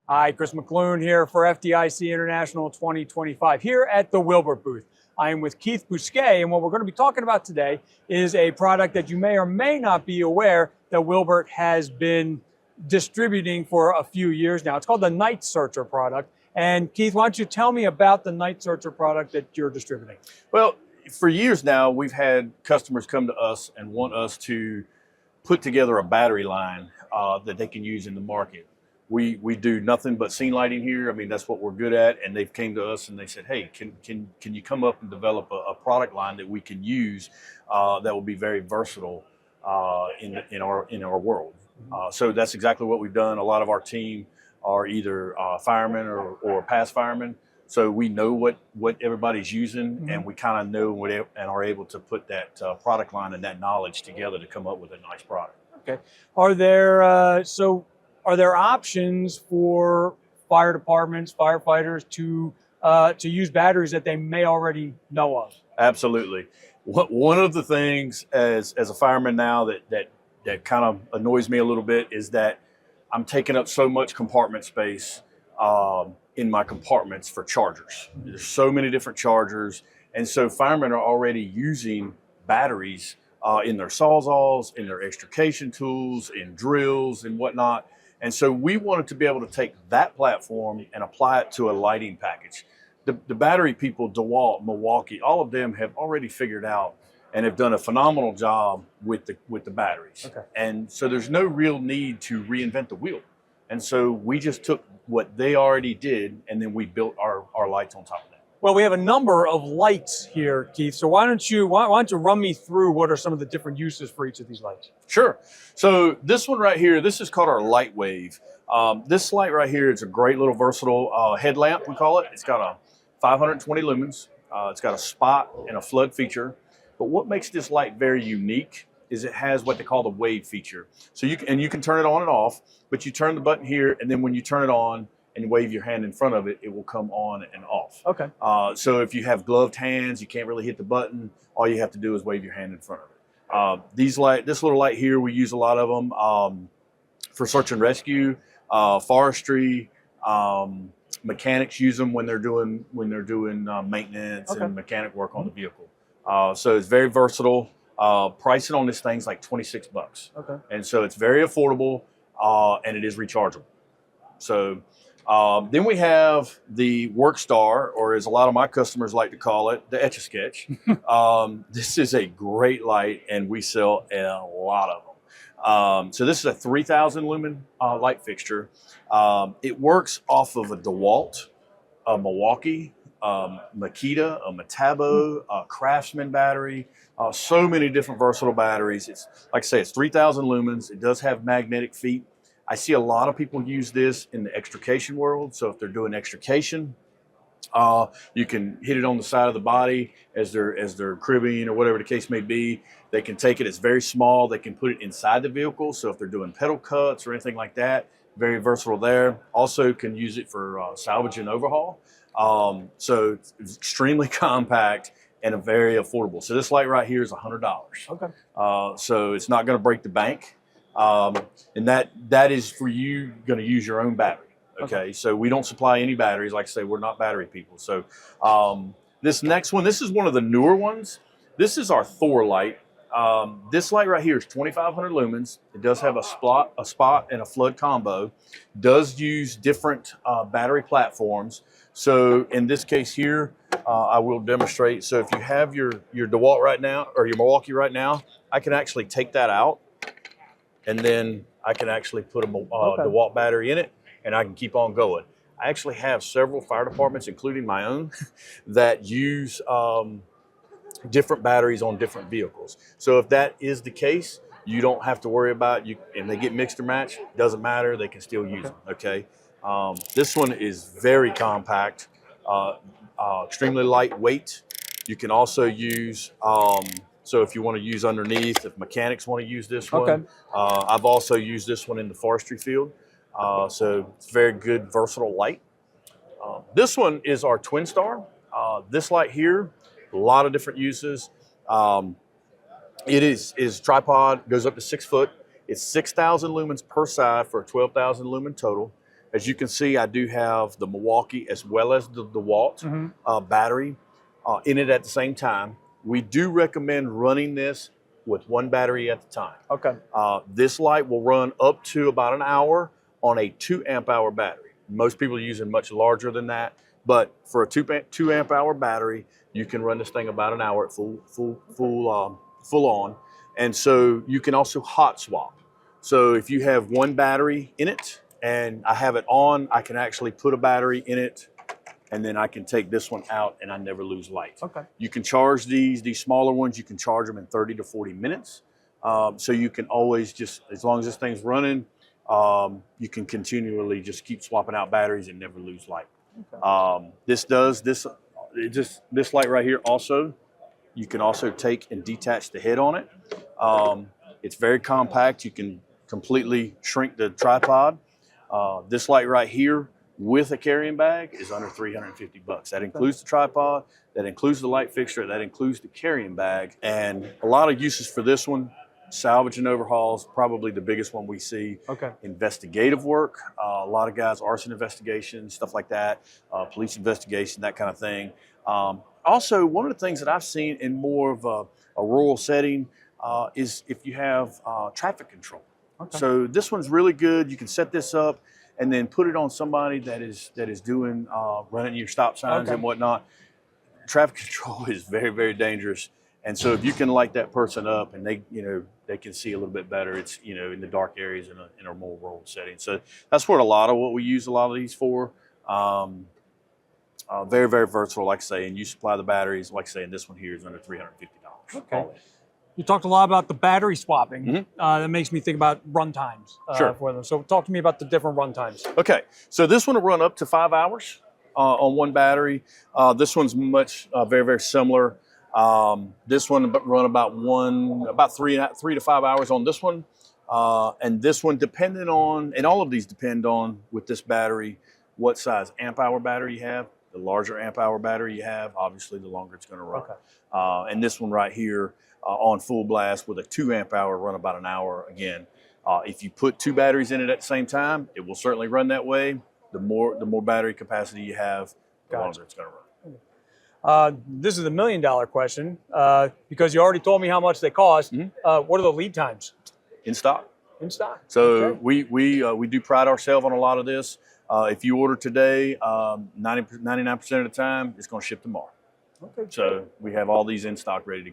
Hi, Chris McClune here for FDIC International 2025 here at the Will-Burt booth. I am with Keith Bousquet, and what we're going to be talking about today is a product that you may or may not be aware that Will-Burt has been distributing for a few years now. It's called the Night Searcher product. And Keith, why don't you tell me about the Night Searcher product that you're distributing? Well, for years now, we've had customers come to us and want us to put together a battery line that they can use in the market. We do nothing but scene lighting here. I mean, that's what we're good at. And they've came to us and they said, hey, can you come up and develop a product line that we can use that will be very versatile in our world. So that's exactly what we've done. A lot of our team are either firemen or past firemen. So we know what everybody's using, and we kind of know and are able to put that product line and that knowledge together to come up with a nice product. Okay. Are there options for fire departments, firefighters to use batteries that they may already know of? Absolutely. One of the things as a fireman now that kind of annoys me a little bit is that I'm taking up so much compartment space in my compartments for chargers. There's so many different chargers, and so firemen are already using batteries in their sawzalls, in their extrication tools, in drills and whatnot. And so we wanted to be able to take that platform and apply it to a lighting package. The battery people, DeWalt, Milwaukee, all of them have already figured out and have done a phenomenal job with the batteries. Okay. And so there's no real need to reinvent the wheel. And so we just took what they already did and then we built our lights on top of that. Well, we have a number of lights here, Keith. So why don't you run me through what are some of the different uses for each of these lights? Sure. So this one right here, this is called our Light Wave. This light right here is a great little versatile headlamp, we call it. It's got a 520 lumens. It's got a spot and a flood feature. But what makes this light very unique is it has what they call the wave feature. So you can turn it on and off, but you turn the button here, and then when you turn it on and wave your hand in front of it, it will come on and off. Okay. So if you have gloved hands, you can't really hit the button, all you have to do is wave your hand in front of it. This little light here, we use a lot of them for search and rescue, forestry, mechanics use them when they're doing maintenance and mechanic work on the vehicle. So it's very versatile. Pricing on this thing's like $26. Okay. And so it's very affordable, and it is rechargeable. So then we have the Workstar, or as a lot of my customers like to call it, the Etch-a-Sketch. This is a great light, and we sell a lot of them. So this is a 3,000 lumen light fixture. It works off of a DeWalt, a Milwaukee, Makita, a Metabo, a Craftsman battery, so many different versatile batteries. It's like I say, it's 3,000 lumens. It does have magnetic feet. I see a lot of people use this in the extrication world. So if they're doing extrication, you can hit it on the side of the body as they're cribbing or whatever the case may be. They can take it, it's very small. They can put it inside the vehicle. So if they're doing pedal cuts or anything like that, very versatile there. Also can use it for salvage and overhaul. So it's extremely compact and very affordable. So this light right here is $100. Okay. So it's not going to break the bank. And that is for you going to use your own battery. Okay. So we don't supply any batteries. Like I say, we're not battery people. So this next one, this is one of the newer ones. This is our Thor light. This light right here is 2,500 lumens. It does have a spot and a flood combo. Does use different battery platforms. So in this case here, I will demonstrate. So if you have your DeWalt right now, or your Milwaukee right now, I can actually take that out, and then I can actually put a DeWalt battery in it, and I can keep on going. I actually have several fire departments, including my own, that use different batteries on different vehicles. So if that is the case, you don't have to worry about and they get mixed or matched, doesn't matter, they can still use them, okay? This one is very compact, extremely lightweight. You can also use, so if you want to use underneath, if mechanics want to use this one, I've also used this one in the forestry field. So it's very good, versatile light. This one is our Twin Star. This light here, a lot of different uses. It is tripod, goes up to 6 foot. It's 6,000 lumens per side for a 12,000 lumen total. As you can see, I do have the Milwaukee as well as the DeWalt battery in it at the same time. We do recommend running this with one battery at a time. Okay. This light will run up to about an hour on a 2 amp hour battery. Most people are using much larger than that, but for a 2 amp hour battery, you can run this thing about an hour at full on. And so you can also hot swap. So if you have one battery in it and I have it on, I can actually put a battery in it and then I can take this one out and I never lose light. Okay. You can charge these smaller ones, you can charge them in 30 to 40 minutes. So you can always just, as long as this thing's running, you can continually just keep swapping out batteries and never lose light. Okay. This light right here also, you can also take and detach the head on it. It's very compact. You can completely shrink the tripod. This light right here with a carrying bag is under $350. That includes the tripod, that includes the light fixture, that includes the carrying bag, and a lot of uses for this one. Salvage and overhauls, probably the biggest one we see. Okay. Investigative work, a lot of guys, arson investigations, stuff like that, police investigation, that kind of thing. Also, one of the things that I've seen in more of a rural setting is if you have traffic control. Okay. So this one's really good. You can set this up and then put it on somebody that is doing running your stop signs and whatnot. Traffic control is very, very dangerous. And so if you can light that person up and they can see a little bit better, it's, in the dark areas in a more rural setting. So that's what we use a lot of these for. Very, very versatile, like I say, and you supply the batteries, like I say, and this one here is under $350. Okay. You talked a lot about the battery swapping. That makes me think about run times for them. So talk to me about the different run times. Okay, so this one will run up to 5 hours on one battery. This one's very, very similar. This one run about 3 to 5 hours on this one. And this one, depending on, and all of these depend on, with this battery, what size amp hour battery you have. The larger amp hour battery you have, obviously the longer it's going to run. Okay. And this one right here on full blast with a 2 amp hour run about an hour again. If you put 2 batteries in it at the same time, it will certainly run that way. The more battery capacity you have, the longer it's going to run. This is a $1 million question because you already told me how much they cost. What are the lead times? In stock. In stock. So we do pride ourselves on a lot of this. If you order today, 99% of the time, it's going to ship tomorrow. Okay. So we have all these in stock ready to go.